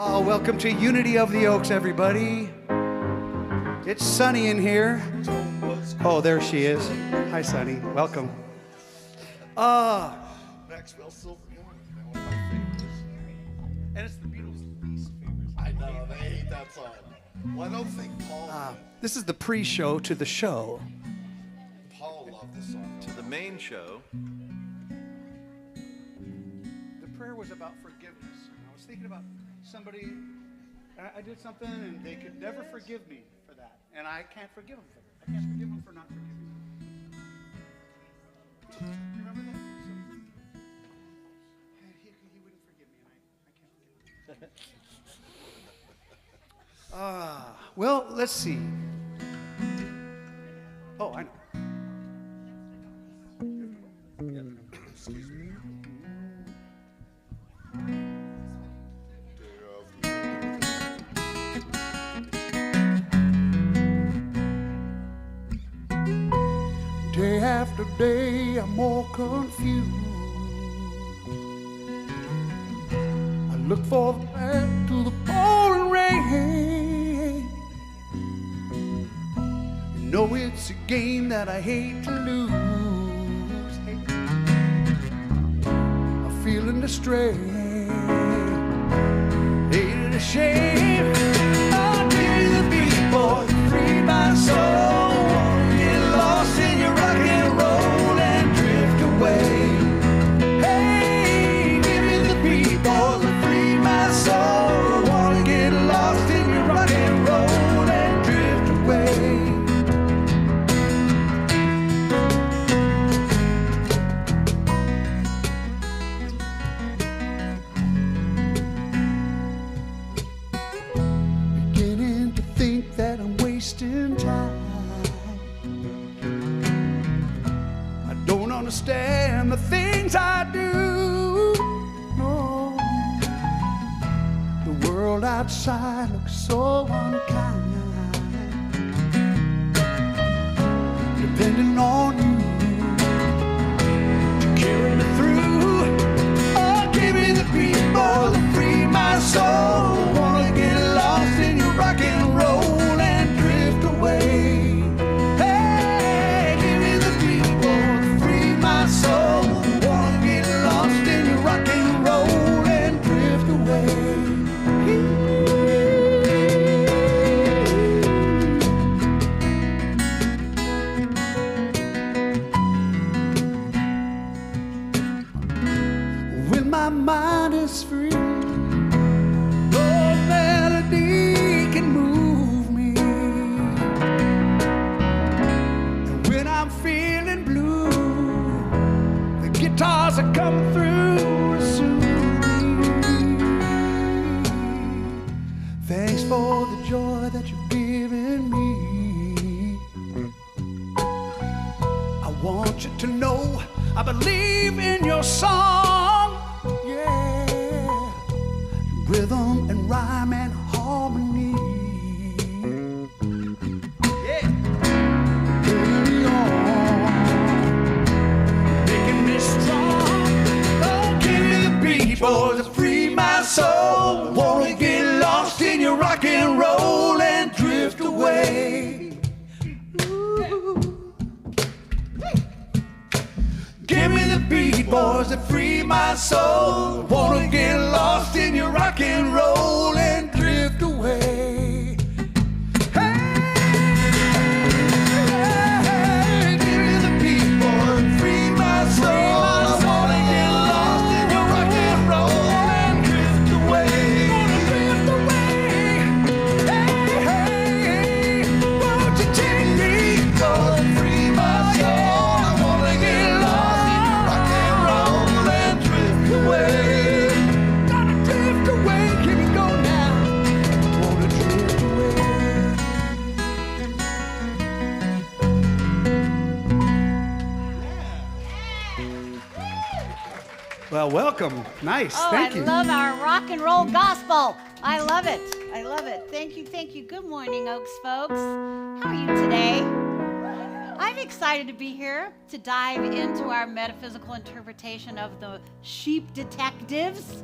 Oh, welcome to Unity of the Oaks, everybody. It's Sunny in here. Oh, there she is. Hi, Sunny. Welcome. Maxwell Silver. One of my favorites. And it's the Beatles' least favorite. I know, they hate that song. Well, I don't think Paul This is the pre-show to the show. Paul loved the song. To the main show. The prayer was about forgiveness. I was thinking about somebody, I did something and they could never forgive me for that. And I can't forgive them for that. I can't forgive them for not forgiving me. Do you remember that? He wouldn't forgive me and I can't forgive him. Well, let's see. Oh, I know. Excuse me. Day after day, I'm more confused. I look for the path to the pouring rain. You know it's a game that I hate to lose. I'm feeling the strain, hated ashamed. I'll be the beat boy, free my soul. Lost in your rock and roll and drift away. Hey, give me the beat, boys, and free my soul. Wanna get lost in your rock and roll and drift away. Beginning to think that I'm wasting time. Don't understand the things I do. No, the world outside looks so unkind. Depending on you to carry me through. Oh, give me the beat, boy, to free my soul. Wanna get lost in your rock and roll and drift away. Soul, wanna get lost in your rock and roll and drift away. When my mind is free, no melody can move me. And when I'm feeling blue, guitars are coming through to soothe me. Thanks for the joy that you've given me. I want you to know I believe in your song. Yeah, rhythm and rhyme and harmony. Yeah, carry on. Boys, to free my soul. Wanna get lost in your rock and roll and drift away. Ooh. Give me the beat, boys, to free my soul. Wanna get lost in your rock and roll and drift away. Hey, give me the beat, boys, to free my soul. Well, welcome. Nice. Thank you. I love our rock and roll gospel. I love it. I love it. Thank you. Thank you. Good morning, Oaks folks. How are you today? I'm excited to be here to dive into our metaphysical interpretation of the sheep detectives.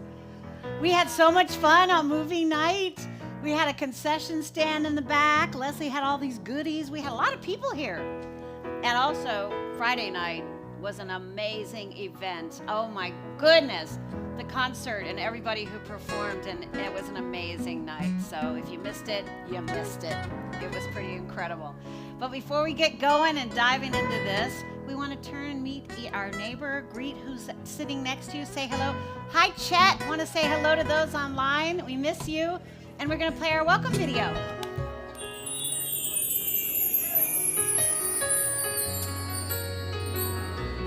We had so much fun on movie night. We had a concession stand in the back. Leslie had all these goodies. We had a lot of people here. And also, Friday night was an amazing event. Oh my goodness. The concert and everybody who performed, and it was an amazing night. So if you missed it, you missed it. It was pretty incredible. But before we get going and diving into this, we want to turn and meet our neighbor, greet who's sitting next to you, say hello. Hi, Chet. Want to say hello to those online. We miss you. And we're going to play our welcome video.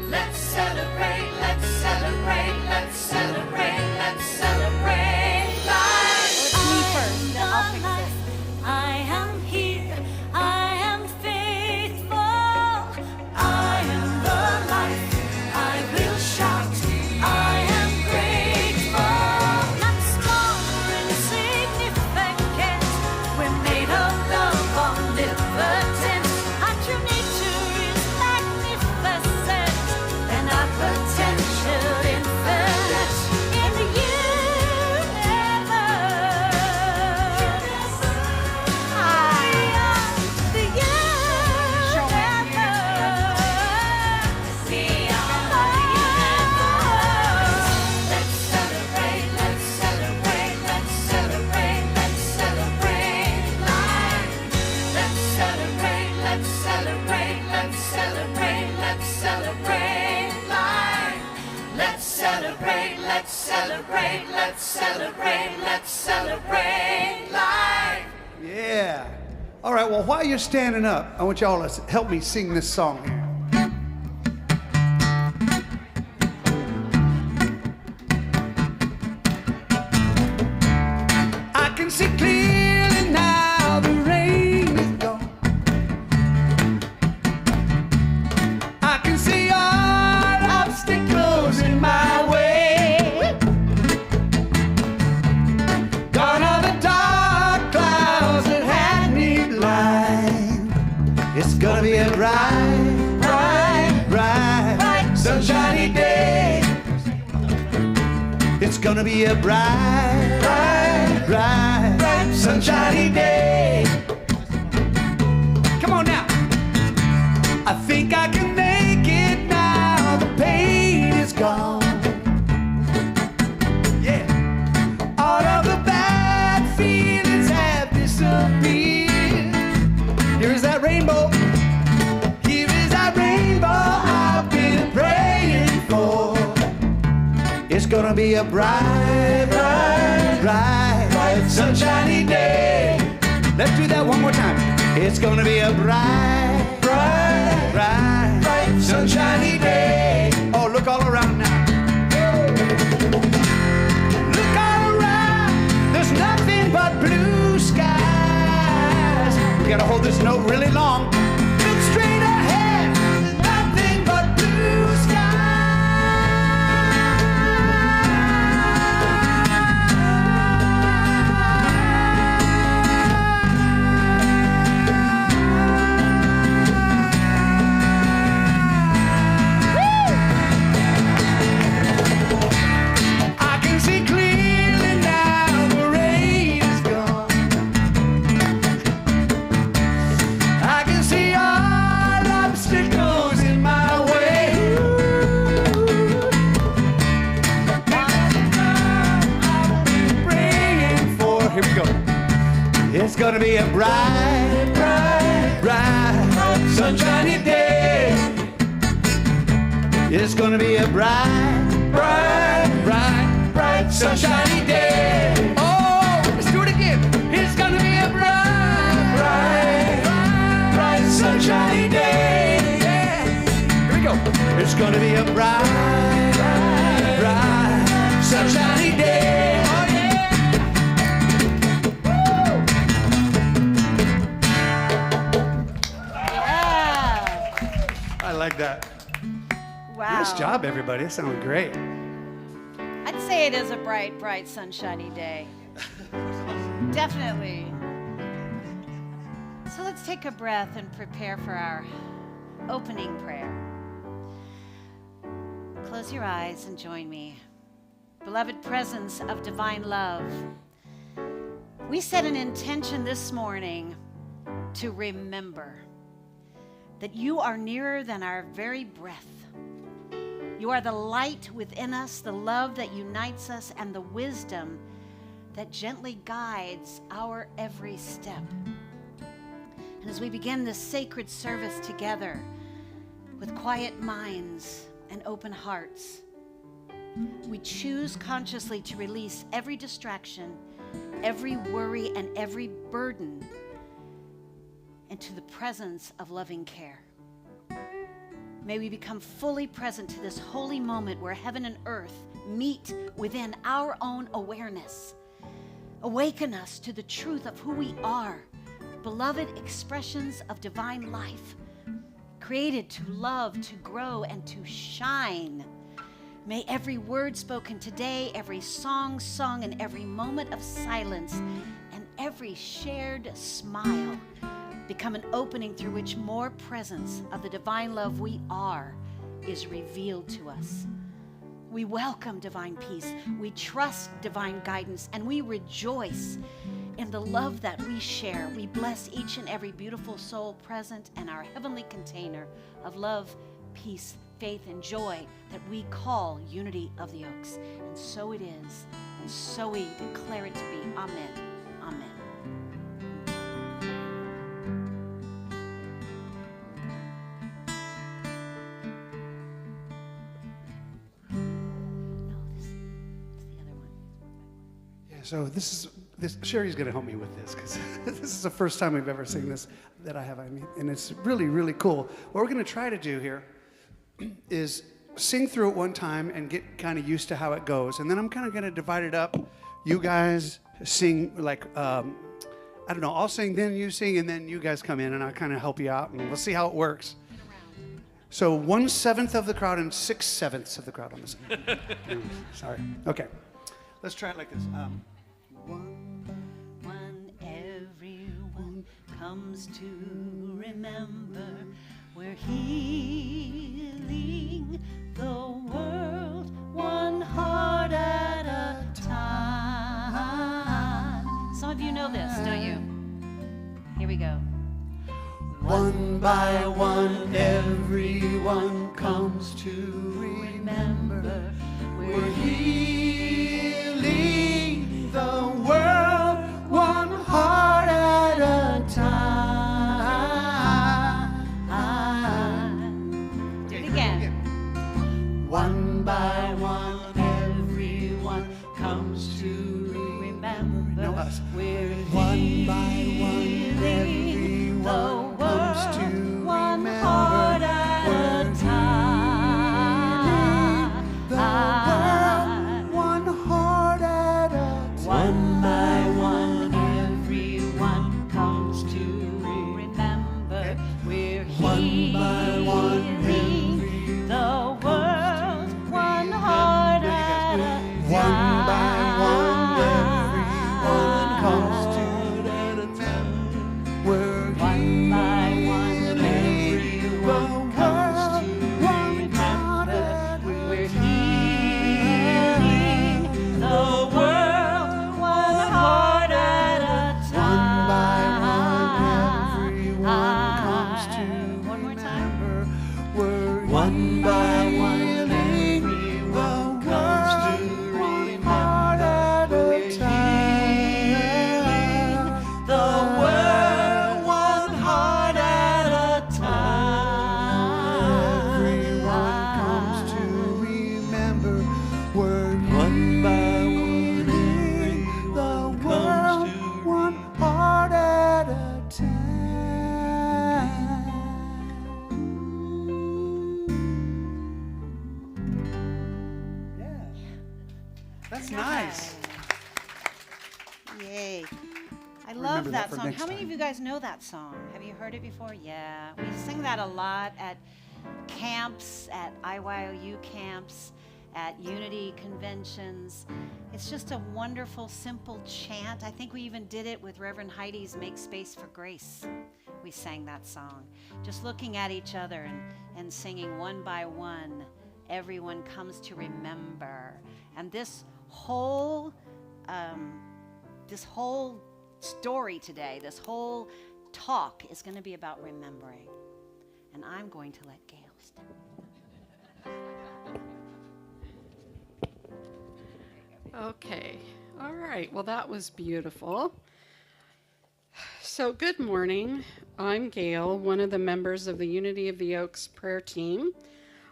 Let's celebrate, let's celebrate, let's celebrate, let's celebrate life. Well, it's me first, then I'll fix it. I am here, I am faithful, I am the life, I will shout, I am grateful. Not small or insignificant, we're made of love, omnipotent. Our true nature is magnificent, and our potential infinite in the universe. The universe. Beyond the universe. Let's celebrate, let's celebrate, let's celebrate, let's celebrate life. Let's celebrate, let's celebrate, let's celebrate, let's celebrate life. Let's celebrate, let's celebrate, let's celebrate, let's celebrate life. Yeah. All right, well, while you're standing up, I want y'all to help me sing this song here. I can see clearly now the rain is gone. I can see all obstacles in my way. Gone are the dark clouds that had me blind. It's gonna be a bright, bright, bright, bright, sunshiny day. It's gonna be a bright, bright, bright, bright, sunshiny day. Come on now. I think I can make it now. The pain is gone. Yeah. All of the bad feelings have disappeared. Here is that rainbow. Here is that rainbow I've been praying for. It's gonna be a bright, bright, bright, bright, sunshiny day. Let's do that one more time. It's gonna be a bright, bright, bright, bright, sunshiny day. Oh, look all around now. Look all around. There's nothing but blue skies. We gotta hold this note really long. Look straight ahead. There's nothing but blue skies. I can see clearly now the rain is gone. I can see all obstacles in my way. I've been praying for. Here we go. It's gonna be a bright, bright, bright, sunshiny day. It's gonna be a bright, bright, bright, bright, sunshiny day. Oh, let's do it again. It's gonna be a bright, bright, bright, sunshiny day. Yeah. Here we go. It's gonna be a bright, bright, bright, sunshiny day. Oh yeah. Yeah. I like that. Wow. Nice job, everybody. That sounded great. I'd say it is a bright, bright, sunshiny day. Definitely. So let's take a breath and prepare for our opening prayer. Close your eyes and join me. beloved presence of divine love, we set an intention this morning to remember that you are nearer than our very breath. You are the light within us, the love that unites us, and the wisdom that gently guides our every step. And as we begin this sacred service together with quiet minds and open hearts, we choose consciously to release every distraction, every worry, and every burden into the presence of loving care. May we become fully present to this holy moment where heaven and earth meet within our own awareness. Awaken us to the truth of who we are, beloved expressions of divine life, created to love, to grow, and to shine. May every word spoken today, every song sung, and every moment of silence, and every shared smile become an opening through which more presence of the divine love we are is revealed to us. We welcome divine peace, we trust divine guidance, and we rejoice in the love that we share. We bless each and every beautiful soul present and our heavenly container of love, peace, faith, and joy that we call Unity of the Oaks. And so it is, and so we declare it to be. Amen. Amen. So Sherry's going to help me with this because this is the first time we've ever seen this that I have. And it's really, really cool. What we're going to try to do here is sing through it one time and get kind of used to how it goes. And then I'm kind of going to divide it up. You guys sing like, I don't know, I'll sing, then you sing, and then you guys come in and I'll kind of help you out and we'll see how it works. So 1/7 of the crowd and 6/7 of the crowd on this. Sorry. Okay. Let's try it like this. When everyone comes to remember we're healing the world one heart at a time. Some of you know this, don't you? Here we go. One by one, everyone comes to remember we're healing the world one heart at a time. Do it again. One by one, everyone comes to remember We're one by one, healing the everyone comes to one remember heart at a time. the world one heart at a time. One by one, everyone comes to remember we're One by one, healing the world one heart at a time. One by one, everyone comes to remember we're One by one, everyone comes to remember we're healing the world one heart at a time. everyone comes to One more time. we're one by one, everyone comes to remember we're healing The world one heart at a time. Everyone comes to remember we're one by one, the world one heart at a time. Yeah, that's nice. Yay. I Remember love that that for song. next How many of time. you guys know that song? Have you heard it before? Yeah. We sing that a lot at camps, at IYOU camps, at Unity conventions. It's just a wonderful, simple chant. I think we even did it with Reverend Heidi's Make Space for Grace. We sang that song. Just looking at each other and singing one by one. everyone comes to remember. And this whole story today, this whole talk is going to be about remembering. And I'm going to let Gail start. Okay. All right. Well, that was beautiful. So, good morning. I'm Gail, one of the members of the Unity of the Oaks prayer team.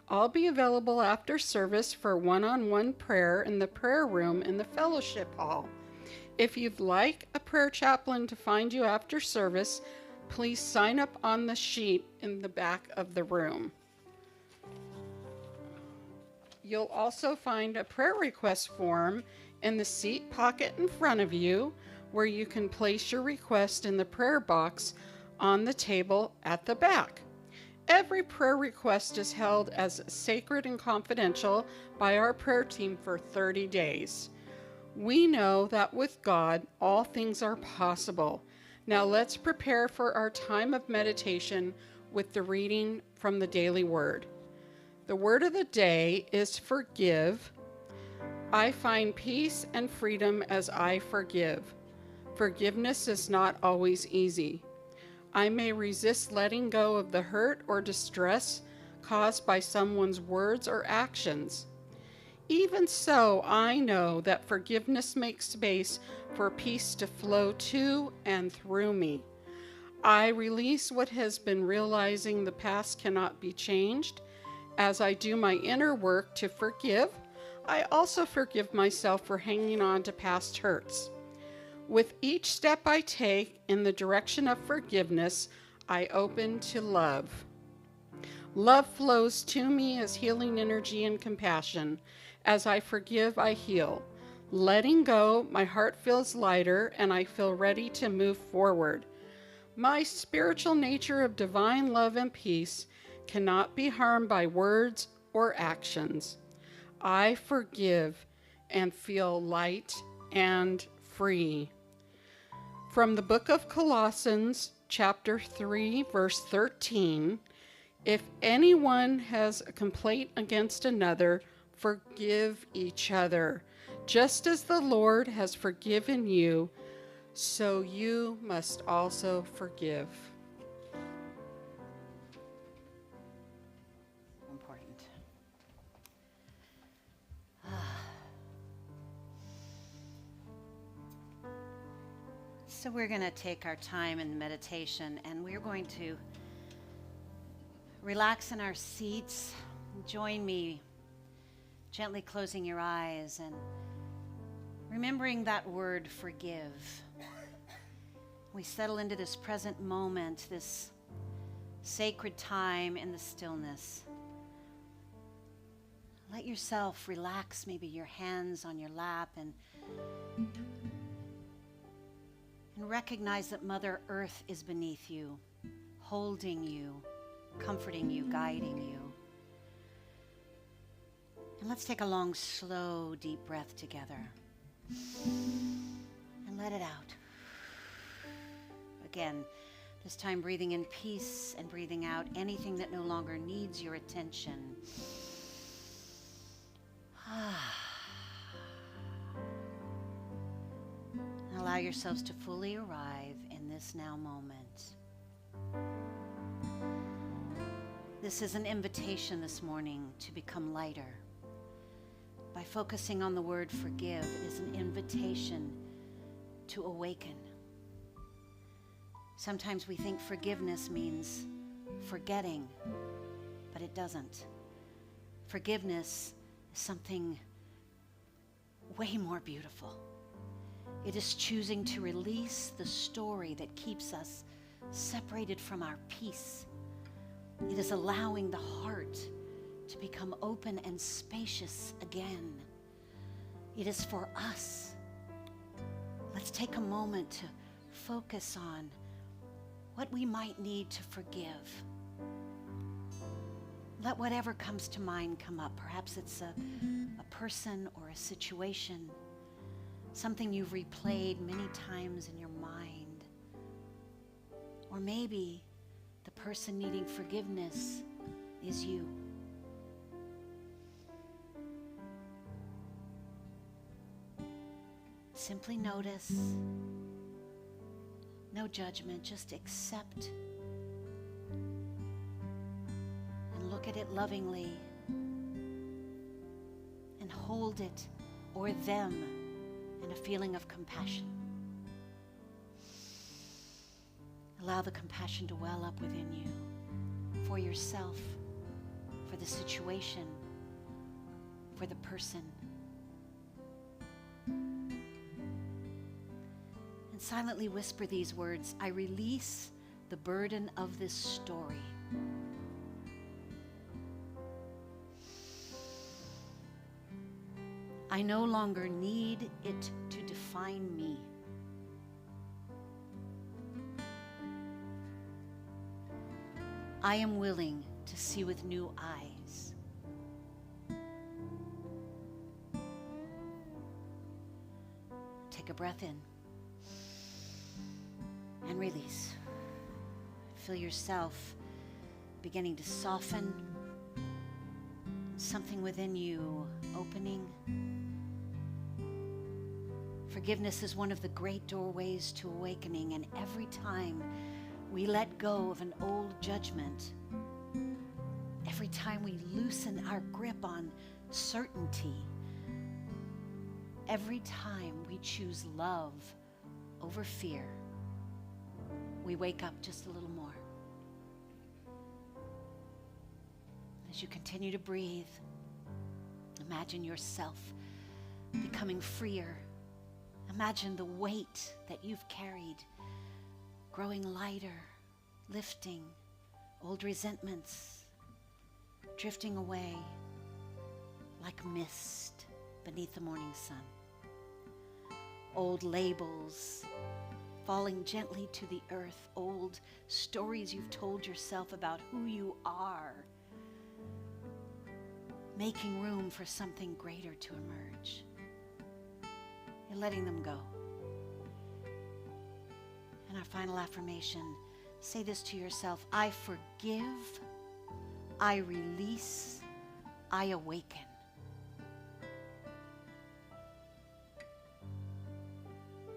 I'll be available after service for one-on-one prayer in the prayer room in the fellowship hall. If you'd like a prayer chaplain to find you after service, please sign up on the sheet in the back of the room. You'll also find a prayer request form in the seat pocket in front of you, where you can place your request in the prayer box on the table at the back. Every prayer request is held as sacred and confidential by our prayer team for 30 days. We know that with God, all things are possible. Now let's prepare for our time of meditation with the reading from the daily word. The word of the day is forgive. I find peace and freedom as I forgive. Forgiveness is not always easy. I may resist letting go of the hurt or distress caused by someone's words or actions. Even so, I know that forgiveness makes space for peace to flow to and through me. I release what has been realizing the past cannot be changed. As I do my inner work to forgive, I also forgive myself for hanging on to past hurts. With each step I take in the direction of forgiveness, I open to love. Love flows to me as healing energy and compassion. As I forgive, I heal. Letting go, my heart feels lighter and I feel ready to move forward. My spiritual nature of divine love and peace cannot be harmed by words or actions. I forgive and feel light and free. From the book of Colossians, chapter 3, verse 13, if anyone has a complaint against another, forgive each other. Just as the Lord has forgiven you, so you must also forgive. Important. So we're going to take our time in meditation, and we're going to relax in our seats. Join me, gently closing your eyes and remembering that word, forgive. We settle into this present moment, this sacred time in the stillness. Let yourself relax, maybe your hands on your lap, and recognize that Mother Earth is beneath you, holding you, comforting you, guiding you. And let's take a long, slow, deep breath together. And let it out. Again, this time breathing in peace and breathing out anything that no longer needs your attention. Allow yourselves to fully arrive in this now moment. This is an invitation this morning to become lighter. By focusing on the word forgive, it is an invitation to awaken. Sometimes we think forgiveness means forgetting, but it doesn't. Forgiveness is something way more beautiful. It is choosing to release the story that keeps us separated from our peace. It is allowing the heart to become open and spacious again. It is for us. Let's take a moment to focus on what we might need to forgive. Let whatever comes to mind come up. Perhaps it's a person or a situation, something you've replayed many times in your mind. Or maybe the person needing forgiveness is you. Simply notice. No judgment, just accept and look at it lovingly and hold it or them in a feeling of compassion. Allow the compassion to well up within you for yourself, for the situation, for the person. And silently whisper these words: I release the burden of this story. I no longer need it to define me. I am willing to see with new eyes. Take a breath in and release. Feel yourself beginning to soften, something within you opening. Forgiveness is one of the great doorways to awakening, and every time we let go of an old judgment, every time we loosen our grip on certainty, every time we choose love over fear, we wake up just a little more. As you continue to breathe, imagine yourself becoming freer. Imagine the weight that you've carried growing lighter, lifting, old resentments drifting away like mist beneath the morning sun. Old labels falling gently to the earth, old stories you've told yourself about who you are, making room for something greater to emerge. You're letting them go. And our final affirmation, say this to yourself: I forgive, I release, I awaken.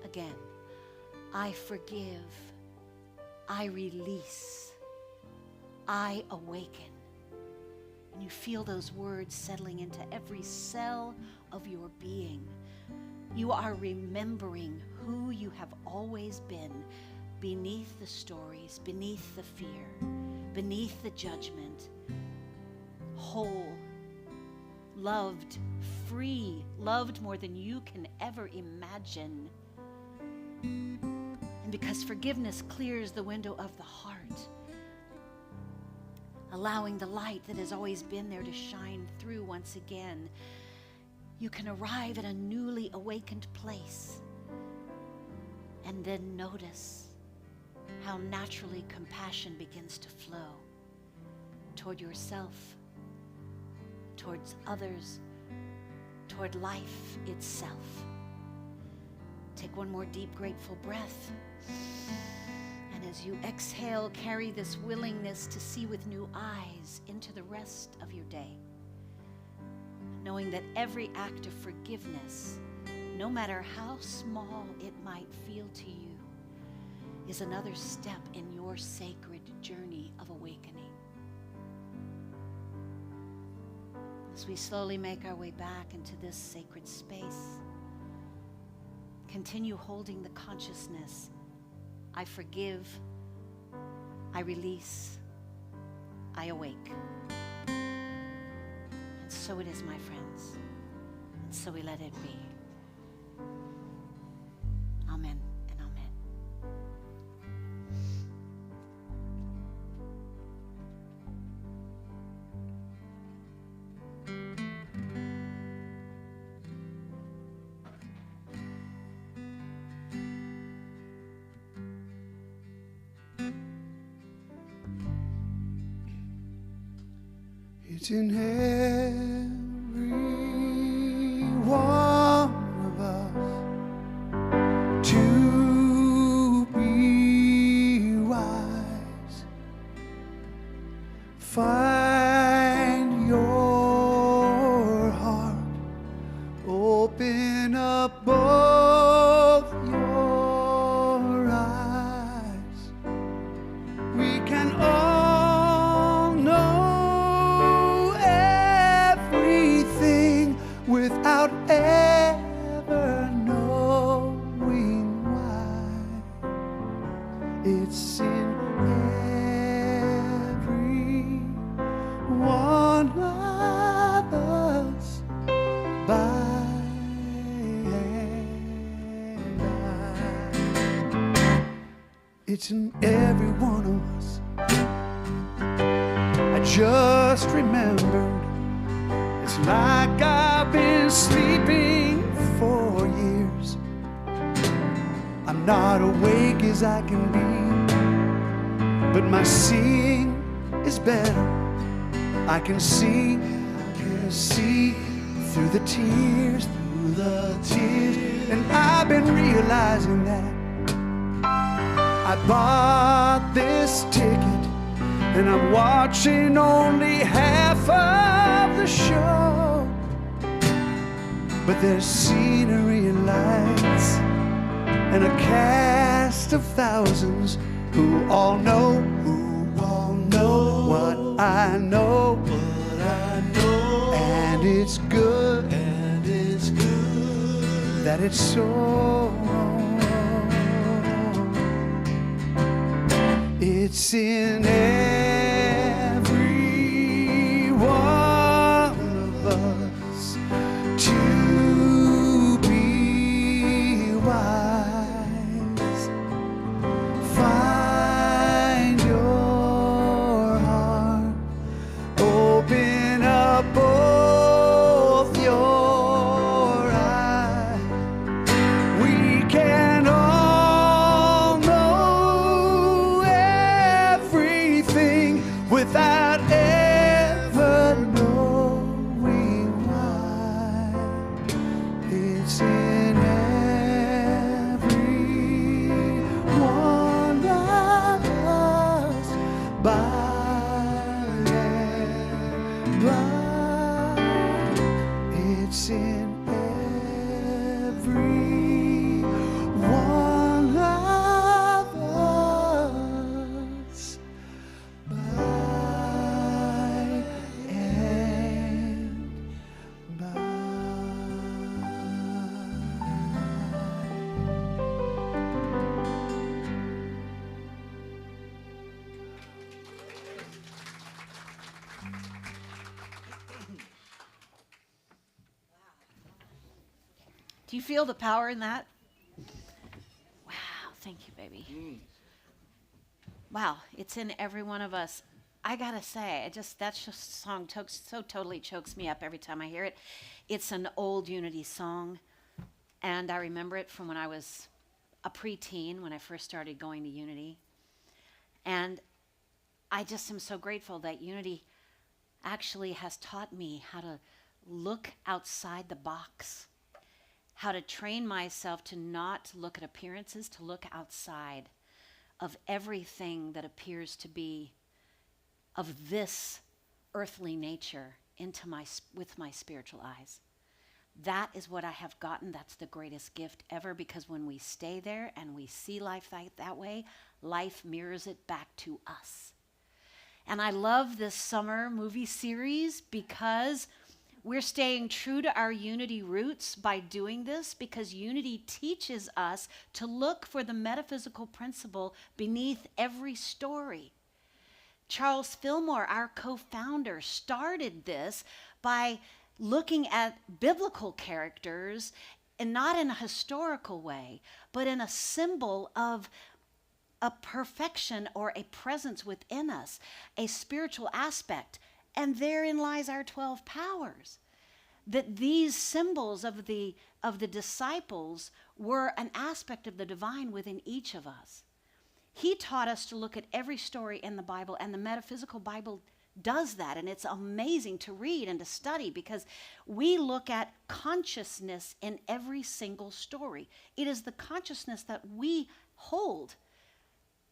Again, I forgive, I release, I awaken. And you feel those words settling into every cell of your being. You are remembering who you have always been, beneath the stories, beneath the fear, beneath the judgment, whole, loved, free, loved more than you can ever imagine. And because forgiveness clears the window of the heart, allowing the light that has always been there to shine through once again, you can arrive at a newly awakened place and then notice how naturally compassion begins to flow toward yourself, towards others, toward life itself. Take one more deep, grateful breath. And as you exhale, carry this willingness to see with new eyes into the rest of your day, knowing that every act of forgiveness, no matter how small it might feel to you, is another step in your sacred journey of awakening. As we slowly make our way back into this sacred space, continue holding the consciousness: I forgive, I release, I awake. And so it is, my friends. And so we let it be. Amen and amen. It's in every one of us to be wise. Find your heart, open up both It's in every one of us. I just remembered. It's like I've been sleeping for years. I'm not awake as I can be, but my seeing is better. I can see through the tears, and I've been realizing that I bought this ticket, and I'm watching only half of the show. But there's scenery and lights, and a cast of thousands who all know what I know, and it's good, that it's so. It's in every one of us to be wise. Find your heart, open up both your eyes. We can all know everything without ever knowing why. It's in every one of us, by and by. It's in every one of us, by and by. Do you feel the power in that? Wow, thank you, baby. Wow, it's in every one of us. I gotta say, that song so totally chokes me up every time I hear it. It's an old Unity song, and I remember it from when I was a preteen, when I first started going to Unity. And I just am so grateful that Unity actually has taught me how to look outside the box, how to train myself to not look at appearances, to look outside of everything that appears to be of this earthly nature with my spiritual eyes. That is what I have gotten. That's the greatest gift ever, because when we stay there and we see life that way, life mirrors it back to us. And I love this summer movie series because we're staying true to our Unity roots by doing this, because Unity teaches us to look for the metaphysical principle beneath every story. Charles Fillmore, our co-founder, started this by looking at biblical characters, and not in a historical way, but in a symbol of a perfection or a presence within us, a spiritual aspect. And therein lies our 12 powers. That these symbols of the disciples were an aspect of the divine within each of us. He taught us to look at every story in the Bible, and the metaphysical Bible does that. And it's amazing to read and to study, because we look at consciousness in every single story. It is the consciousness that we hold.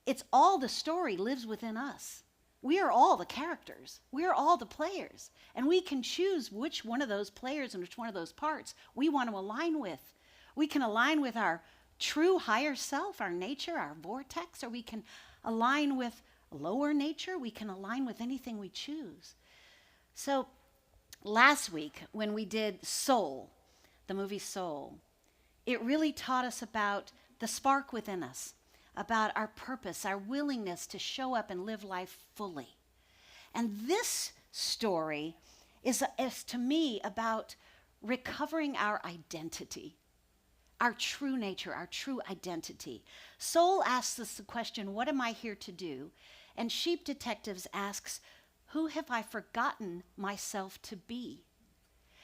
It's all the story lives within us. We are all the characters. We are all the players. And we can choose which one of those players and which one of those parts we want to align with. We can align with our true higher self, our nature, our vortex, or we can align with lower nature. We can align with anything we choose. So last week when we did Soul, the movie Soul, it really taught us about the spark within us, about our purpose, our willingness to show up and live life fully. And this story is to me about recovering our identity. our true nature, our true identity. Soul asks us the question, what am I here to do? And Sheep Detectives asks, who have I forgotten myself to be?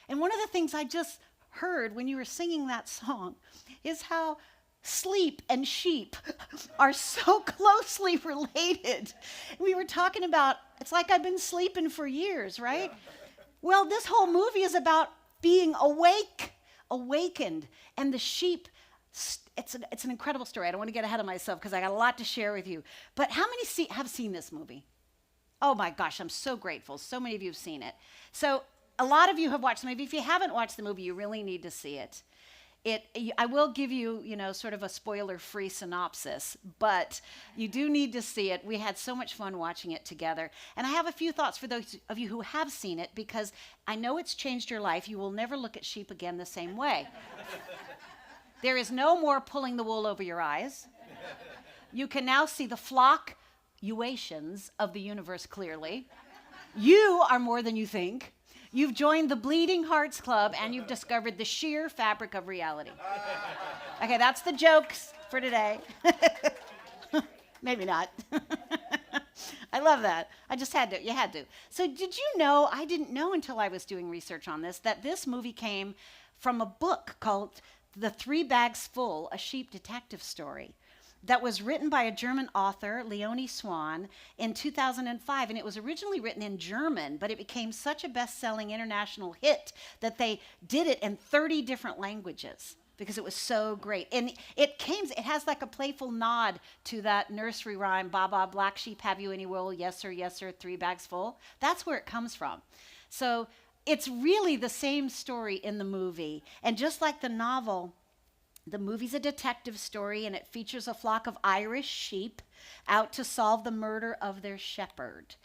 And one of the things I just heard when you were singing that song is how sleep and sheep are so closely related. We were talking about, it's like I've been sleeping for years, right? Well, this whole movie is about being awakened. And the sheep, it's an incredible story. I don't want to get ahead of myself because I got a lot to share with you. But how many have seen this movie? Oh my gosh, I'm so grateful. So many of you have seen it. So a lot of you have watched the movie. If you haven't watched the movie, you really need to see it. I will give you, sort of a spoiler-free synopsis, but you do need to see it. We had so much fun watching it together. And I have a few thoughts for those of you who have seen it, because I know it's changed your life. You will never look at sheep again the same way. There is no more pulling the wool over your eyes. You can now see the fluctuations of the universe clearly. You are more than you think. You've joined the Bleeding Hearts Club, and you've discovered the sheer fabric of reality. Okay, that's the jokes for today. Maybe not. I love that. I just had to. You had to. So did you know, I didn't know until I was doing research on this, that this movie came from a book called The 3 Bags Full, a sheep detective story, that was written by a German author, Leonie Swan, in 2005. And it was originally written in German, but it became such a best-selling international hit that they did it in 30 different languages because it was so great. And it has like a playful nod to that nursery rhyme, "Ba ba, black sheep, have you any wool? Yes sir, 3 bags full." That's where it comes from. So it's really the same story in the movie. And just like the novel, the movie's a detective story, and it features a flock of Irish sheep out to solve the murder of their shepherd.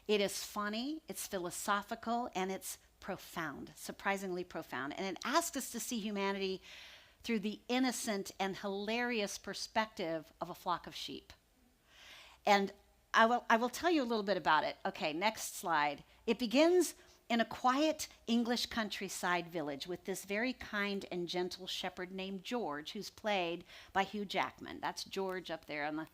It is funny, it's philosophical, and it's profound, surprisingly profound. And it asks us to see humanity through the innocent and hilarious perspective of a flock of sheep. And I will tell you a little bit about it. Okay, next slide. It begins in a quiet English countryside village with this very kind and gentle shepherd named George, who's played by Hugh Jackman. That's George up there on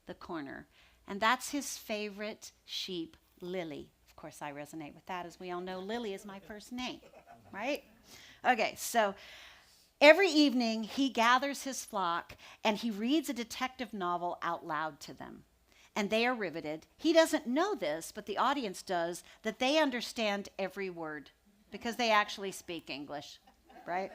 the corner. And that's his favorite sheep, Lily. Of course, I resonate with that. As we all know, Lily is my first name, right? Okay, so every evening he gathers his flock and he reads a detective novel out loud to them. And they are riveted. He doesn't know this, but the audience does, that they understand every word because they actually speak English, right?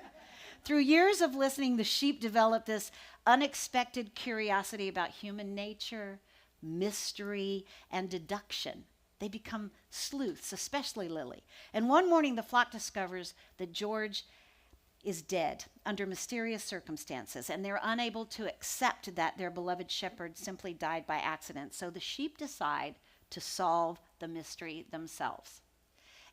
Through years of listening, the sheep develop this unexpected curiosity about human nature, mystery, and deduction. They become sleuths, especially Lily. And one morning, the flock discovers that George is dead under mysterious circumstances, and they're unable to accept that their beloved shepherd simply died by accident. So the sheep decide to solve the mystery themselves.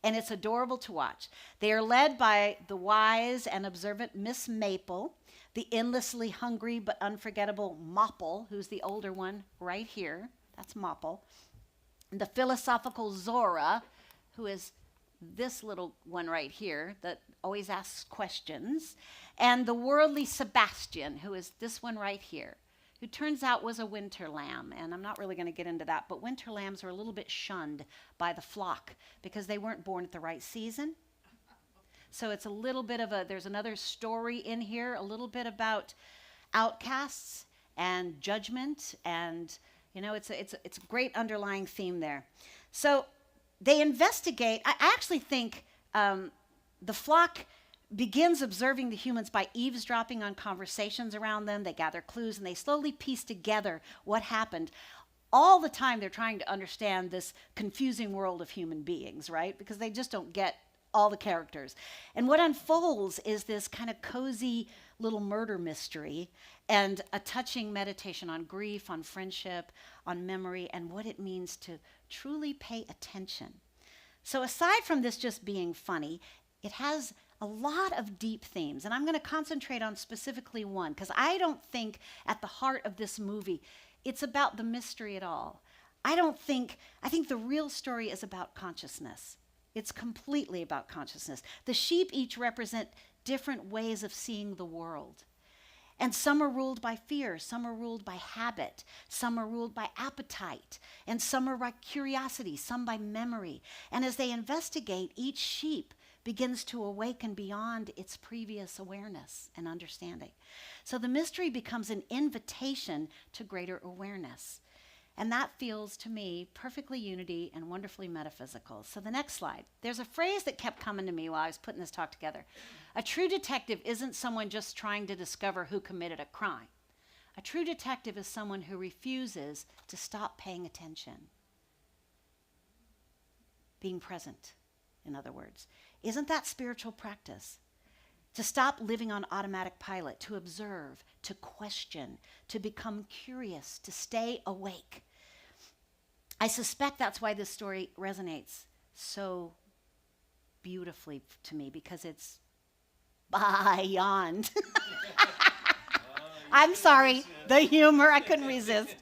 And it's adorable to watch. They are led by the wise and observant Miss Maple, the endlessly hungry but unforgettable Mopple, who's the older one right here. That's Mopple. And the philosophical Zora, who is this little one right here that always asks questions, and the worldly Sebastian, who is this one right here, who turns out was a winter lamb. And I'm not really going to get into that, but winter lambs are a little bit shunned by the flock because they weren't born at the right season. So it's a little bit of there's another story in here, a little bit about outcasts and judgment, and it's a great underlying theme there. So they investigate. I actually think the flock begins observing the humans by eavesdropping on conversations around them. They gather clues and they slowly piece together what happened. All the time they're trying to understand this confusing world of human beings, right? Because they just don't get all the characters. And what unfolds is this kind of cozy little murder mystery and a touching meditation on grief, on friendship, on memory, and what it means to truly pay attention. So aside from this just being funny, it has a lot of deep themes, and I'm going to concentrate on specifically one, because I don't think at the heart of this movie it's about the mystery at all. I think the real story is about consciousness. It's completely about consciousness. The sheep each represent different ways of seeing the world. And some are ruled by fear, some are ruled by habit, some are ruled by appetite, and some are by curiosity, some by memory. And as they investigate, each sheep begins to awaken beyond its previous awareness and understanding. So the mystery becomes an invitation to greater awareness. And that feels to me perfectly unity and wonderfully metaphysical. So the next slide. There's a phrase that kept coming to me while I was putting this talk together. A true detective isn't someone just trying to discover who committed a crime. A true detective is someone who refuses to stop paying attention. Being present, in other words. Isn't that spiritual practice? To stop living on automatic pilot, to observe, to question, to become curious, to stay awake. I suspect that's why this story resonates so beautifully to me, because it's Baa-yond. I'm sorry, the humor, I couldn't resist.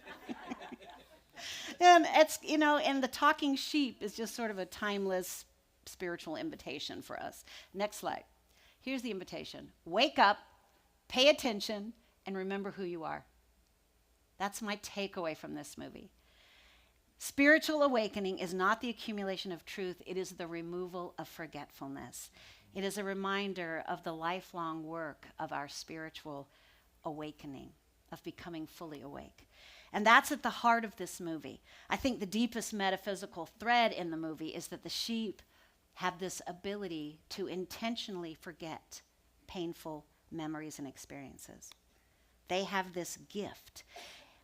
And it's, and the talking sheep is just sort of a timeless spiritual invitation for us. Next slide. Here's the invitation. Wake up, pay attention, and remember who you are. That's my takeaway from this movie. Spiritual awakening is not the accumulation of truth, it is the removal of forgetfulness. It is a reminder of the lifelong work of our spiritual awakening, of becoming fully awake. And that's at the heart of this movie. I think the deepest metaphysical thread in the movie is that the sheep have this ability to intentionally forget painful memories and experiences. They have this gift.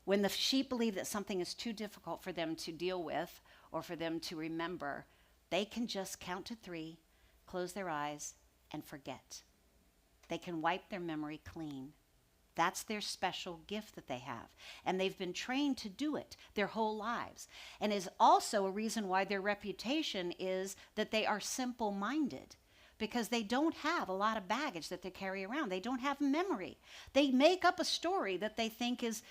When the sheep believe that something is too difficult for them to deal with or for them to remember, they can just count to 3, close their eyes, and forget. They can wipe their memory clean. That's their special gift that they have. And they've been trained to do it their whole lives. And is also a reason why their reputation is that they are simple-minded, because they don't have a lot of baggage that they carry around. They don't have memory. They make up a story that they think is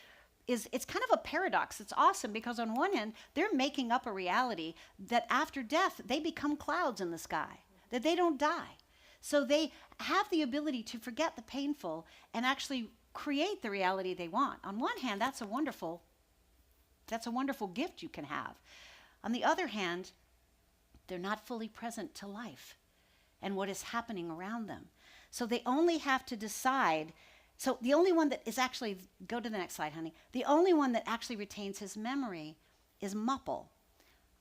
it's kind of a paradox. It's awesome because on one end, they're making up a reality that after death, they become clouds in the sky, that they don't die. So they have the ability to forget the painful and actually create the reality they want. On one hand, that's a wonderful gift you can have. On the other hand, they're not fully present to life and what is happening around them. So they only have to decide. So the only one that is actually, go to the next slide, honey. The only one that actually retains his memory is Mopple.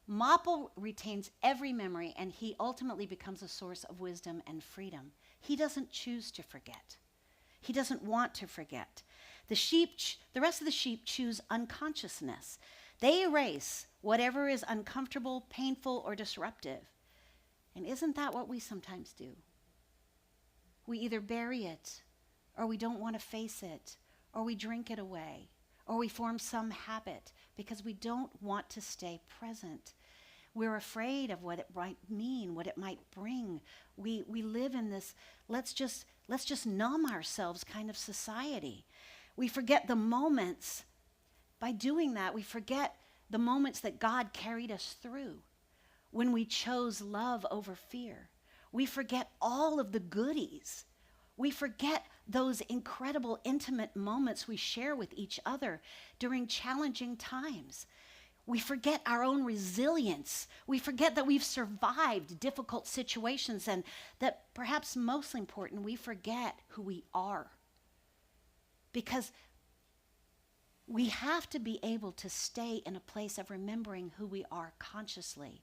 Mopple retains every memory, and he ultimately becomes a source of wisdom and freedom. He doesn't choose to forget. He doesn't want to forget. The rest of the sheep choose unconsciousness. They erase whatever is uncomfortable, painful, or disruptive. And isn't that what we sometimes do? We either bury it, or we don't want to face it, or we drink it away, or we form some habit because we don't want to stay present. We're afraid of what it might mean, what it might bring. We live in this, let's just numb ourselves kind of society. We forget the moments. By doing that, we forget the moments that God carried us through when we chose love over fear. We forget all of the goodies. We forget those incredible intimate moments we share with each other during challenging times. We forget our own resilience. We forget that we've survived difficult situations, and that perhaps most important, we forget who we are. Because we have to be able to stay in a place of remembering who we are consciously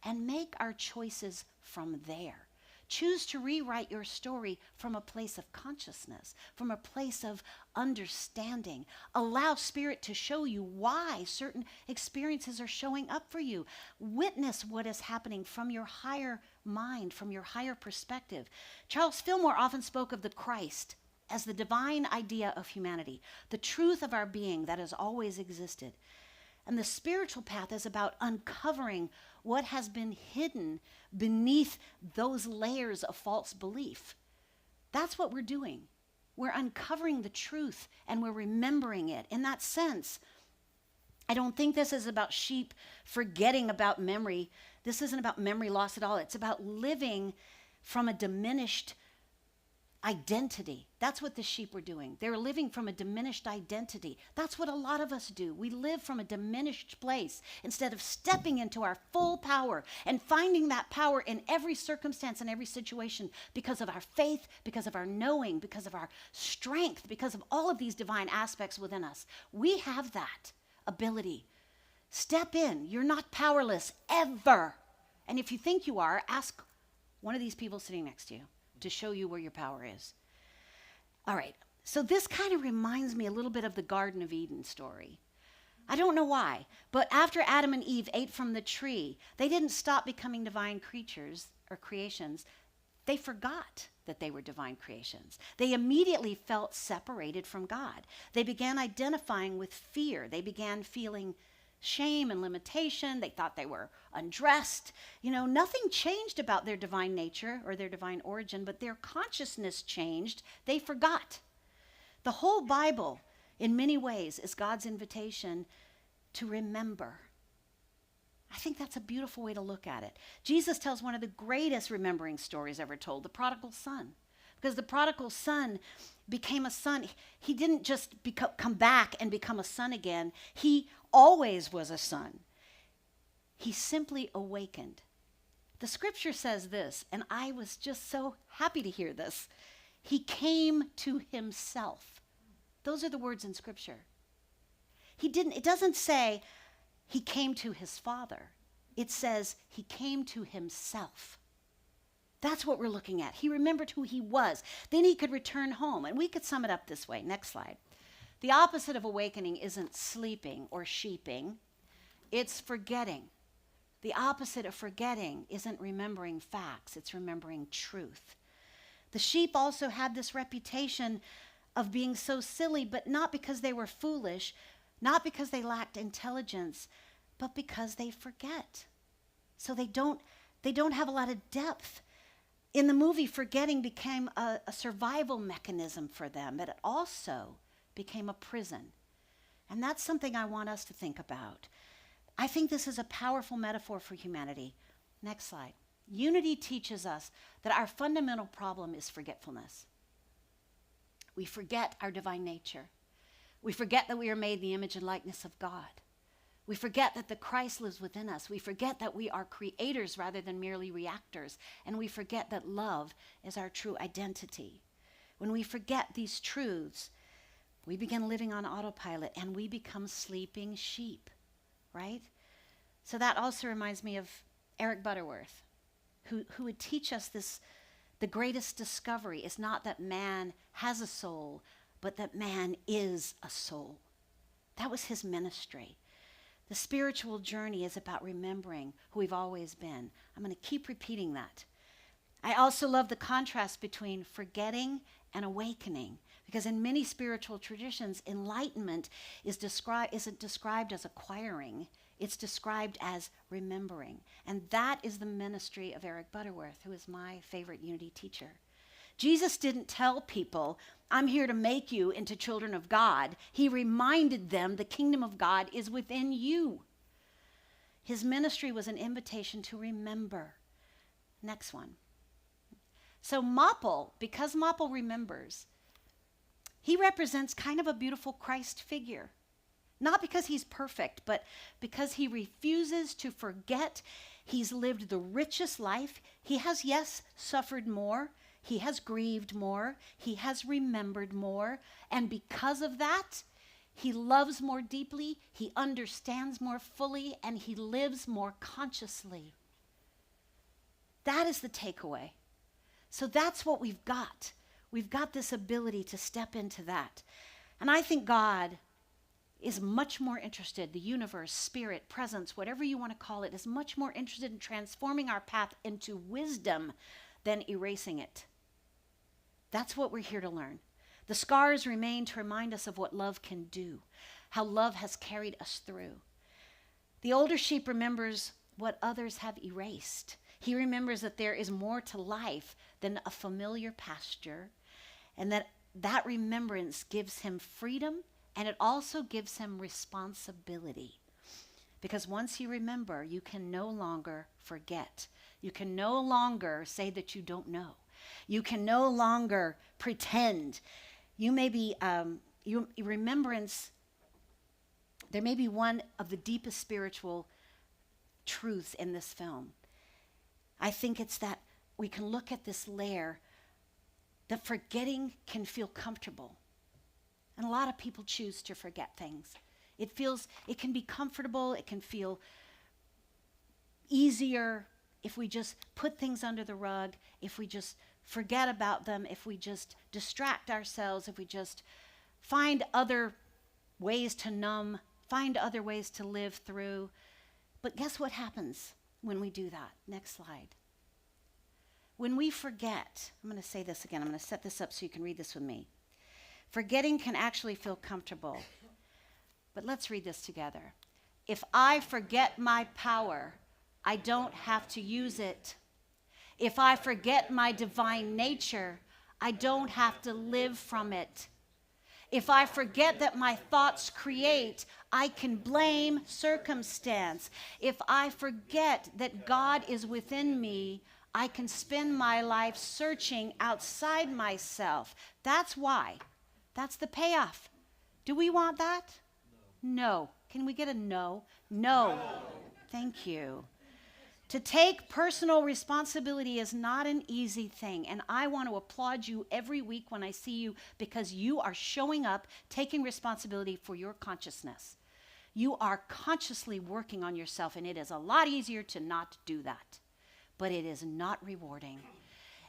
and make our choices from there. Choose to rewrite your story from a place of consciousness, from a place of understanding. Allow Spirit to show you why certain experiences are showing up for you. Witness what is happening from your higher mind, from your higher perspective. Charles Fillmore often spoke of the Christ as the divine idea of humanity, the truth of our being that has always existed. And the spiritual path is about uncovering what has been hidden beneath those layers of false belief. That's what we're doing. We're uncovering the truth and we're remembering it. In that sense, I don't think this is about sheep forgetting about memory. This isn't about memory loss at all. It's about living from a diminished identity. That's what the sheep were doing. They were living from a diminished identity. That's what a lot of us do. We live from a diminished place instead of stepping into our full power and finding that power in every circumstance and every situation because of our faith, because of our knowing, because of our strength, because of all of these divine aspects within us. We have that ability. Step in. You're not powerless ever. And if you think you are, ask one of these people sitting next to you to show you where your power is. All right, so this kind of reminds me a little bit of the Garden of Eden story. I don't know why, but after Adam and Eve ate from the tree, they didn't stop becoming divine creatures or creations. They forgot that they were divine creations. They immediately felt separated from God. They began identifying with fear. They began feeling shame and limitation. They thought they were undressed. Nothing changed about their divine nature or their divine origin, but their consciousness changed. They forgot. The whole Bible, in many ways, is God's invitation to remember. I think that's a beautiful way to look at it. Jesus tells one of the greatest remembering stories ever told, the prodigal son. Because the prodigal son became a son. He didn't just come back and become a son again. He always was a son. He simply awakened. The scripture says this, and I was just so happy to hear this. He came to himself. Those are the words in scripture. It doesn't say he came to his father. It says he came to himself. That's what we're looking at. He remembered who he was. Then he could return home. And we could sum it up this way. Next slide. The opposite of awakening isn't sleeping or sheeping. It's forgetting. The opposite of forgetting isn't remembering facts. It's remembering truth. The sheep also had this reputation of being so silly, but not because they were foolish, not because they lacked intelligence, but because they forget. So they don't have a lot of depth. In the movie, forgetting became a survival mechanism for them, but it also became a prison. And that's something I want us to think about. I think this is a powerful metaphor for humanity. Next slide. Unity teaches us that our fundamental problem is forgetfulness. We forget our divine nature. We forget that we are made in the image and likeness of God. We forget that the Christ lives within us. We forget that we are creators rather than merely reactors. And we forget that love is our true identity. When we forget these truths, we begin living on autopilot and we become sleeping sheep, right? So that also reminds me of Eric Butterworth, who would teach us this. The greatest discovery is not that man has a soul, but that man is a soul. That was his ministry. The spiritual journey is about remembering who we've always been. I'm going to keep repeating that. I also love the contrast between forgetting and awakening, because in many spiritual traditions, enlightenment isn't described as acquiring. It's described as remembering. And that is the ministry of Eric Butterworth, who is my favorite unity teacher. Jesus didn't tell people, I'm here to make you into children of God. He reminded them the kingdom of God is within you. His ministry was an invitation to remember. Next one. So Mapple, because Mapple remembers, he represents kind of a beautiful Christ figure. Not because he's perfect, but because he refuses to forget. He's lived the richest life. He has, yes, suffered more. He has grieved more. He has remembered more. And because of that, he loves more deeply, he understands more fully, and he lives more consciously. That is the takeaway. So that's what we've got. We've got this ability to step into that. And I think God is much more interested, the universe, spirit, presence, whatever you want to call it, is much more interested in transforming our path into wisdom than erasing it. That's what we're here to learn. The scars remain to remind us of what love can do, how love has carried us through. The older sheep remembers what others have erased. He remembers that there is more to life than a familiar pasture, and that remembrance gives him freedom, and it also gives him responsibility. Because once you remember, you can no longer forget. You can no longer say that you don't know. You can no longer pretend. You may be, remembrance, there may be one of the deepest spiritual truths in this film. I think it's that we can look at this layer that forgetting can feel comfortable. And a lot of people choose to forget things. It can be comfortable, it can feel easier if we just put things under the rug, if we just forget about them, if we just distract ourselves, if we just find other ways to numb, find other ways to live through. But guess what happens when we do that? Next slide. When we forget, I'm going to say this again, I'm going to set this up so you can read this with me. Forgetting can actually feel comfortable. But let's read this together. If I forget my power, I don't have to use it. If I forget my divine nature, I don't have to live from it. If I forget that my thoughts create, I can blame circumstance. If I forget that God is within me, I can spend my life searching outside myself. That's why. That's the payoff. Do we want that? No. Can we get a no? No. Thank you. To take personal responsibility is not an easy thing, and I want to applaud you every week when I see you because you are showing up, taking responsibility for your consciousness. You are consciously working on yourself, and it is a lot easier to not do that, but it is not rewarding.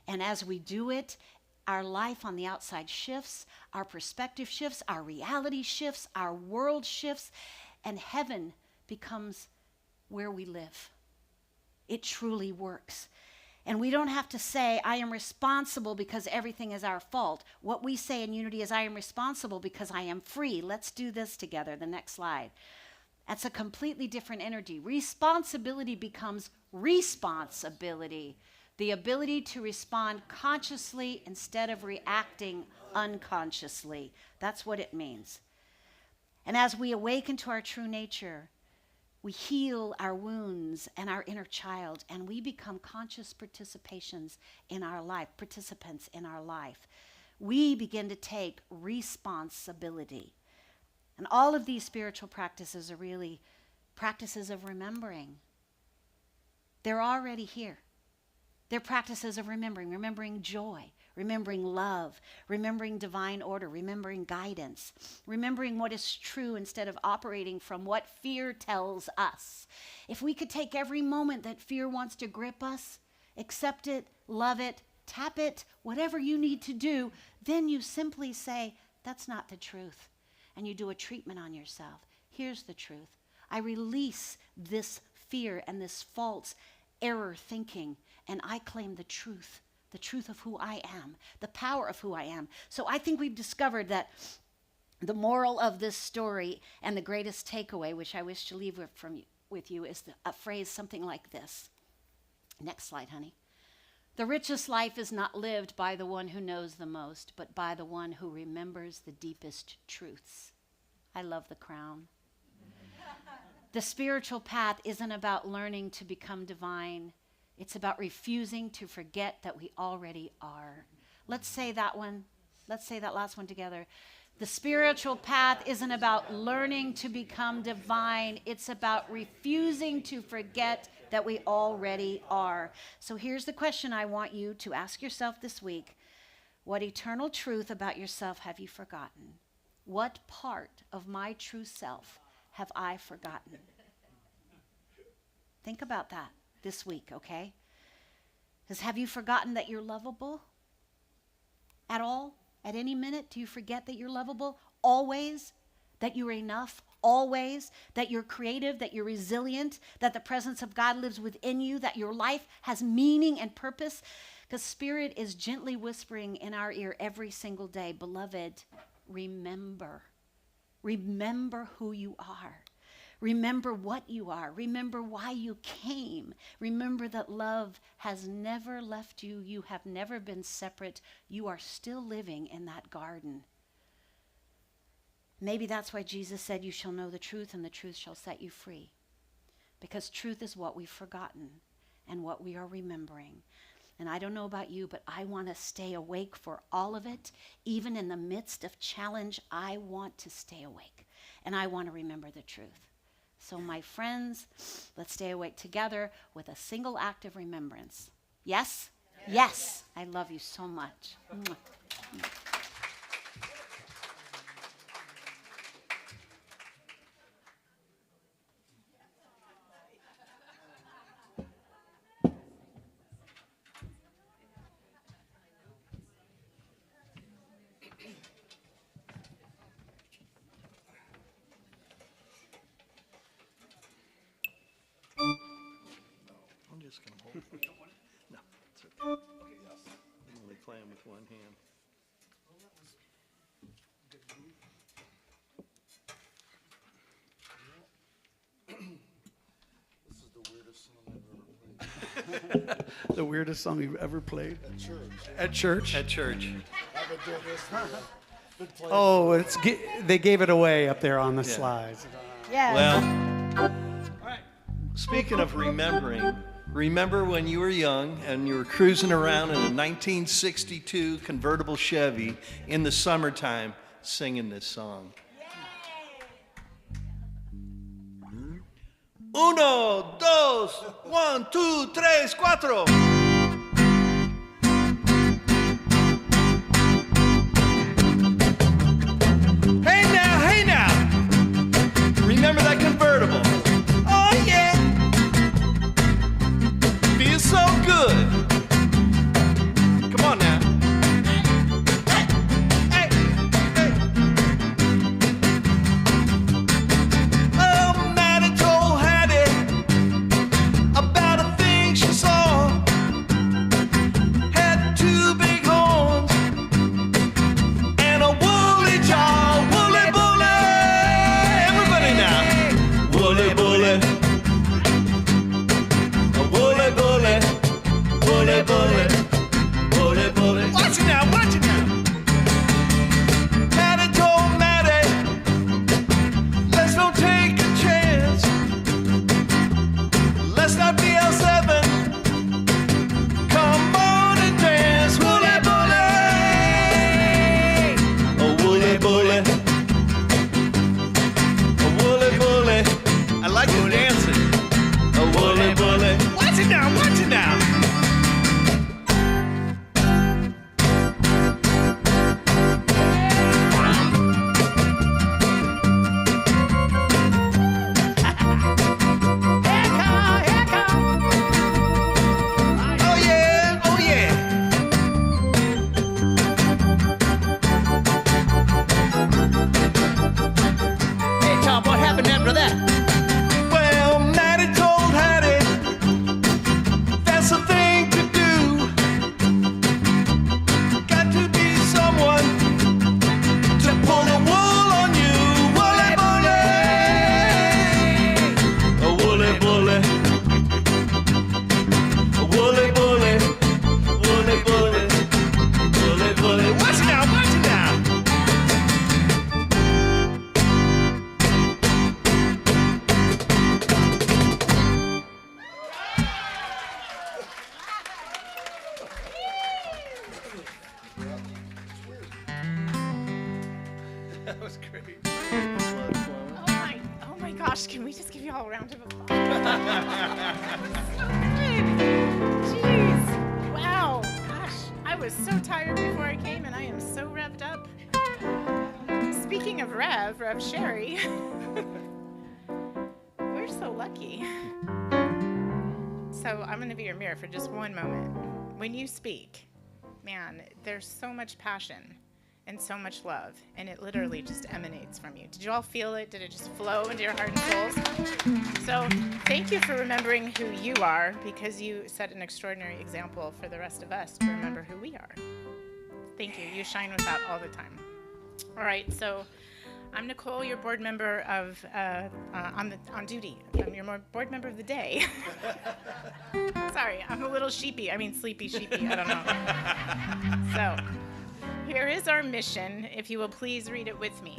And as we do it, our life on the outside shifts, our perspective shifts, our reality shifts, our world shifts, and heaven becomes where we live. It truly works. And we don't have to say, I am responsible because everything is our fault. What we say in unity is, I am responsible because I am free. Let's do this together. The next slide. That's a completely different energy. Responsibility becomes responsibility. The ability to respond consciously instead of reacting unconsciously. That's what it means. And as we awaken to our true nature, we heal our wounds and our inner child, and we become conscious participants in our life. We begin to take responsibility. And all of these spiritual practices are really practices of remembering. They're already here. They're practices of remembering joy, remembering love, remembering divine order, remembering guidance, remembering what is true instead of operating from what fear tells us. If we could take every moment that fear wants to grip us, accept it, love it, tap it, whatever you need to do, then you simply say, that's not the truth. And you do a treatment on yourself. Here's the truth. I release this fear and this false error thinking, and I claim the truth of who I am, the power of who I am. So I think we've discovered that the moral of this story and the greatest takeaway, which I wish to leave with you, is a phrase something like this. Next slide, honey. The richest life is not lived by the one who knows the most, but by the one who remembers the deepest truths. I love the crown. The spiritual path isn't about learning to become divine. It's about refusing to forget that we already are. Let's say that one. Let's say that last one together. The spiritual path isn't about learning to become divine. It's about refusing to forget that we already are. So here's the question I want you to ask yourself this week. What eternal truth about yourself have you forgotten? What part of my true self have I forgotten? Think about that this week, okay? Because have you forgotten that you're lovable? At all? At any minute? Do you forget that you're lovable? Always? That you're enough? Always? That you're creative? That you're resilient? That the presence of God lives within you? That your life has meaning and purpose? Because Spirit is gently whispering in our ear every single day, beloved, remember. Remember who you are. Remember what you are. Remember why you came. Remember that love has never left you. You have never been separate. You are still living in that garden. Maybe that's why Jesus said, you shall know the truth and the truth shall set you free. Because truth is what we've forgotten and what we are remembering. And I don't know about you, but I want to stay awake for all of it. Even in the midst of challenge, I want to stay awake. And I want to remember the truth. So my friends, let's stay awake together with a single act of remembrance. Yes? Yes. I love you so much. Mwah. I'm just going to hold it. No, it's okay. I'm only playing with one hand. This is the weirdest song I've ever played. The weirdest song you've ever played? At church. At church? At church. I've been doing this for been playing. Oh, they gave it away up there on the Yeah. slides. Yes. Well, speaking of remembering, remember when you were young and you were cruising around in a 1962 convertible Chevy in the summertime singing this song? Uno, dos, 1, 2, 3, 4. Hey now, remember that convertible? Oh yeah, feels so good. Come on now. Hey, hey, hey. Oh, Maddie told Hattie about a thing she saw. Had two big horns and a woolly jaw. Woolly bully. Everybody now. Woolly bully. A woolly bully. Woolly bully. Woolly bully. Watch it now. Watch it now. Hattie told Maddie, let's not take a chance. Let's not be L7. Come on and dance. Woolly bully. A woolly bully. A woolly bully. I like you dancing. A woolly bully. Watch it now. Watch it now. Oh yeah. Oh yeah. Hey, Tom, what happened after that? Well, Maddie told Hattie that's the thing to do. Got to be someone to pull the wool on you. Woolly bully. A woolly bully. A woolly bully. Woolly bully. Woolly bully. Watch it now. Watch it now. That was great. Oh my gosh, can we just give you all a round of applause? Jeez. Wow. Gosh, I was so tired before I came and I am so revved up. Speaking of Rev Sherry. We're so lucky. So I'm going to be your mirror for just one moment. When you speak, man, there's so much passion and so much love, and it literally just emanates from you. Did you all feel it? Did it just flow into your heart and souls? So thank you for remembering who you are, because you set an extraordinary example for the rest of us to remember who we are. Thank you. You shine with that all the time. All right, so I'm Nicole, your board member of on duty. I'm your board member of the day. Sorry, I'm a little sleepy. I don't know. So, here is our mission, if you will please read it with me.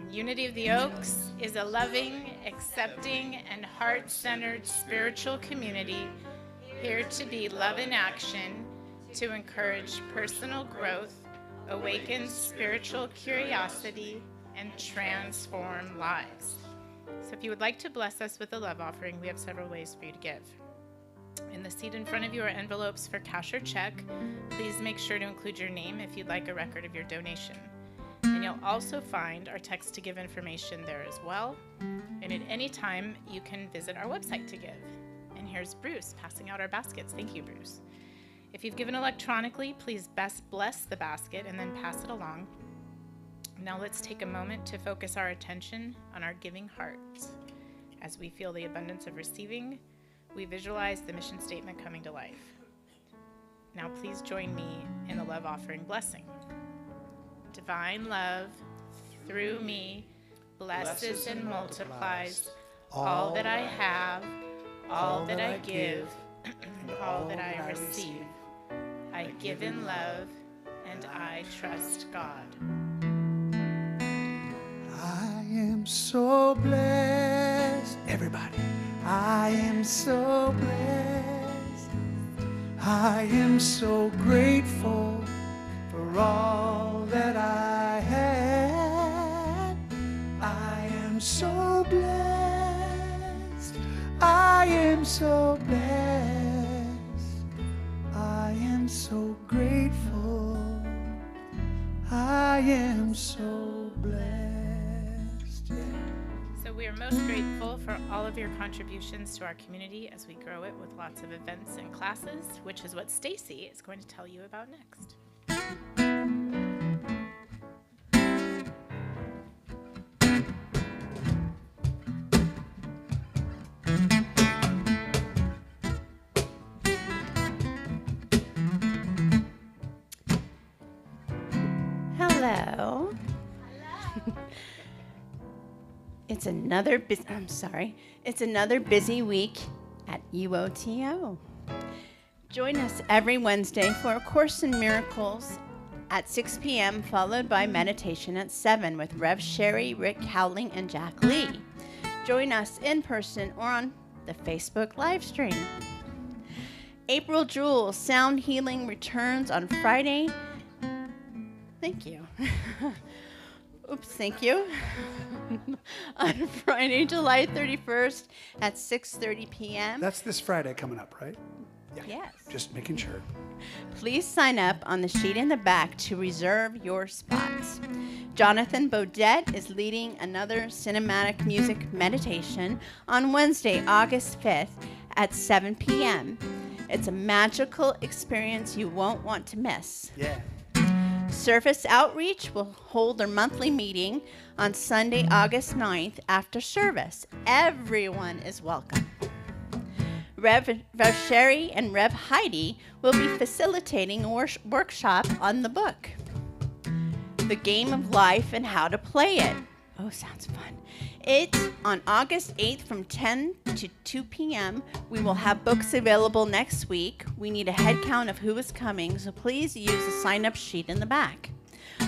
Unity of the Oaks is a loving, accepting, and heart-centered spiritual community here to be love in action, to encourage personal growth, awaken spiritual curiosity, and transform lives. So if you would like to bless us with a love offering, we have several ways for you to give. In the seat in front of you are envelopes for cash or check. Please make sure to include your name if you'd like a record of your donation. And you'll also find our text to give information there as well. And at any time, you can visit our website to give. And here's Bruce passing out our baskets. Thank you, Bruce. If you've given electronically, please bless the basket and then pass it along. Now let's take a moment to focus our attention on our giving hearts. As we feel the abundance of receiving, we visualize the mission statement coming to life. Now please join me in the love offering blessing. Divine love, through me, blesses and multiplies all that I have, all that I give, and all that I receive. I give in love, and I trust God. I am so blessed. Everybody. I am so blessed. I am so grateful for all that I had. I am so blessed. I am so blessed. I am so grateful. I am so blessed. Yeah. So we are most grateful for all of your contributions to our community as we grow it with lots of events and classes, which is what Stacy is going to tell you about next. Hello. It's another busy week at UOTO. Join us every Wednesday for A Course in Miracles at 6 p.m., followed by meditation at 7 with Rev Sherry, Rick Howling, and Jack Lee. Join us in person or on the Facebook live stream. April Jewel Sound Healing returns on Friday. Thank you. Oops, thank you. On Friday, July 31st at 6:30 p.m. That's this Friday coming up, right? Yeah. Yes. Just making sure. Please sign up on the sheet in the back to reserve your spots. Jonathan Bodette is leading another cinematic music meditation on Wednesday, August 5th at 7 p.m. It's a magical experience you won't want to miss. Yeah. Service Outreach will hold their monthly meeting on Sunday, August 9th after service. Everyone is welcome. Rev Sherry and Rev Heidi will be facilitating a workshop on the book, The Game of Life and How to Play It. Oh, sounds fun. It's on August 8th from 10 to 2 p.m. We will have books available next week. We need a head count of who is coming, so please use the sign-up sheet in the back.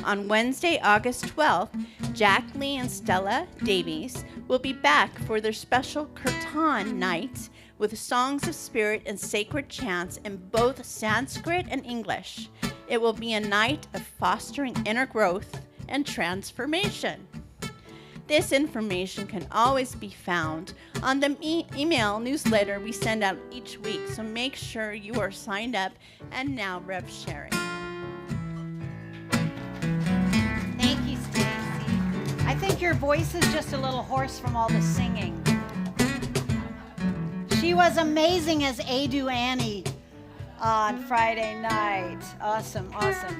On Wednesday, August 12th, Jack Lee and Stella Davies will be back for their special Kirtan night with songs of spirit and sacred chants in both Sanskrit and English. It will be a night of fostering inner growth and transformation. This information can always be found on the email newsletter we send out each week, so make sure you are signed up. And now, Rev Sherry. Thank you, Stacy. I think your voice is just a little hoarse from all the singing. She was amazing as Adu Annie on Friday night. Awesome, awesome.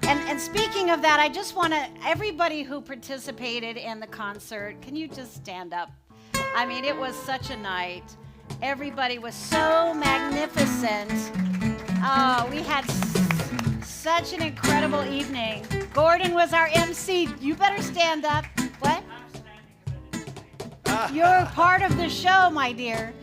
And speaking of that, I just want to, everybody who participated in the concert, can you just stand up? I mean, it was such a night. Everybody was so magnificent. Oh, we had such an incredible evening. Gordon was our MC. You better stand up. What? You're part of the show, my dear.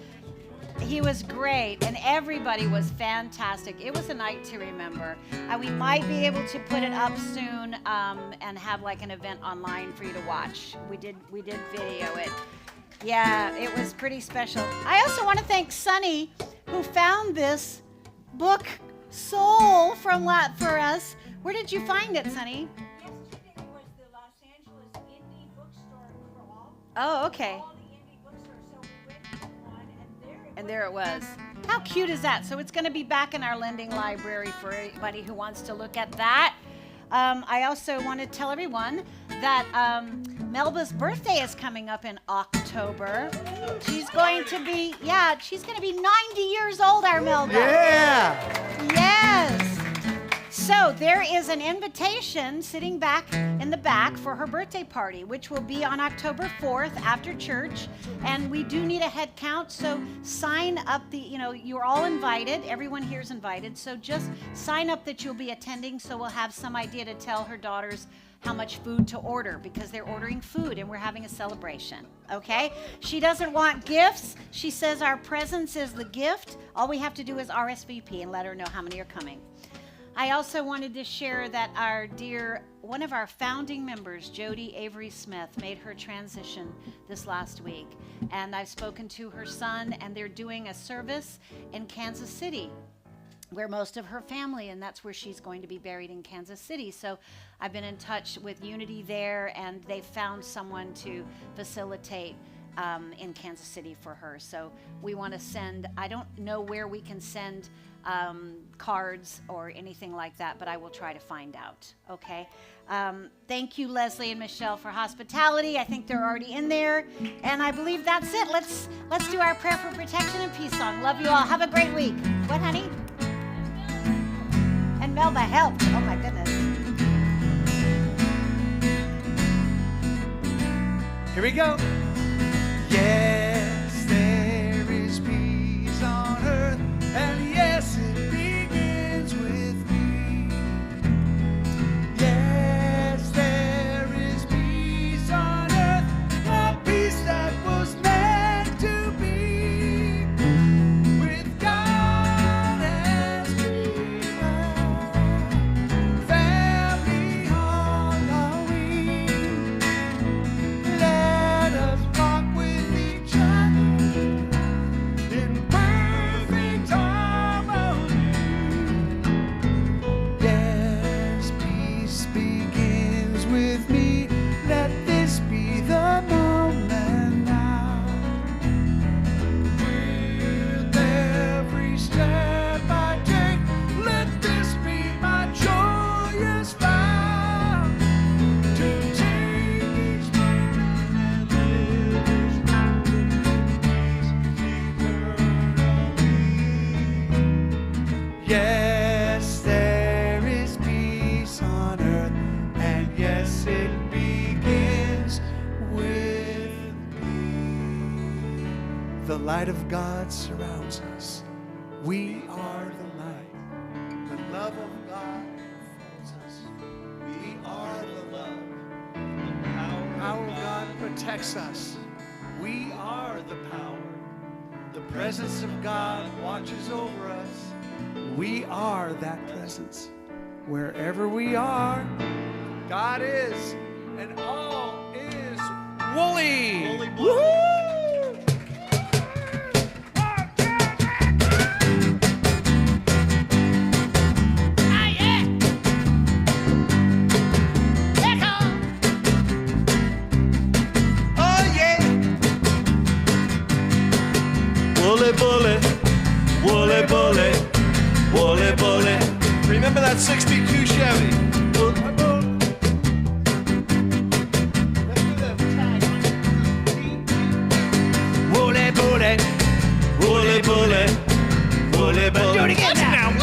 He was great, and everybody was fantastic. It was a night to remember. We might be able to put it up soon and have like an event online for you to watch. We did video it. Yeah, it was pretty special. I also want to thank Sunny, who who found this book Soul from for us. Where did you find it, Sonny? Yesterday was the Los Angeles Indie Bookstore crawl. Oh, okay. All the indie bookstores, so we went to one, And there it was. How cute is that? So it's going to be back in our lending library for anybody who wants to look at that. I also want to tell everyone that Melba's birthday is coming up in October. She's going to be, she's going to be 90 years old, our Melba. Yeah. Yes. So there is an invitation sitting back in the back for her birthday party, which will be on October 4th after church. And we do need a head count, so sign up you're all invited. Everyone here is invited. So just sign up that you'll be attending so we'll have some idea to tell her daughters how much food to order because they're ordering food and we're having a celebration, okay? She doesn't want gifts. She says our presence is the gift. All we have to do is RSVP and let her know how many are coming. I also wanted to share that one of our founding members, Jody Avery Smith, made her transition this last week. And I've spoken to her son, and they're doing a service in Kansas City, where most of her family, and that's where she's going to be buried in Kansas City. So I've been in touch with Unity there, and they've found someone to facilitate in Kansas City for her. So we want to send, I don't know where we can send cards or anything like that, but I will try to find out, okay? Thank you, Leslie and Michelle, for hospitality. I think they're already in there, and I believe that's it. Let's do our prayer for protection and peace song. Love you all. Have a great week. What, honey? And Melba helped. Oh, my goodness. Here we go. Yes, there is peace on earth, and yes, it begins with me. Yes, there is peace on earth, a peace that was meant to be. With God as keeper, family on our wing. Let us walk with each other in perfect harmony. Yes, peace begins with me. Let this be the moment now. With every step I take, let this be my joyous vow. To take each moment and live each moment eternally. Yes, there is peace on earth, and yes, it begins with me. The light of God surrounds us. We are the light. The love of God folds us. We are the love. The power of God protects us. We are the power. The presence of God watches over us. We are that presence. Wherever we are, God is, and all is woolly. Woolly, woolly. Woo-hoo! Oh yeah. Woolly, bully, woolly, bully, woolly, bully. Remember that 62 Chevy? Let's do the tag. Woolly, bully, woolly, bully, woolly, bully. Do it again now.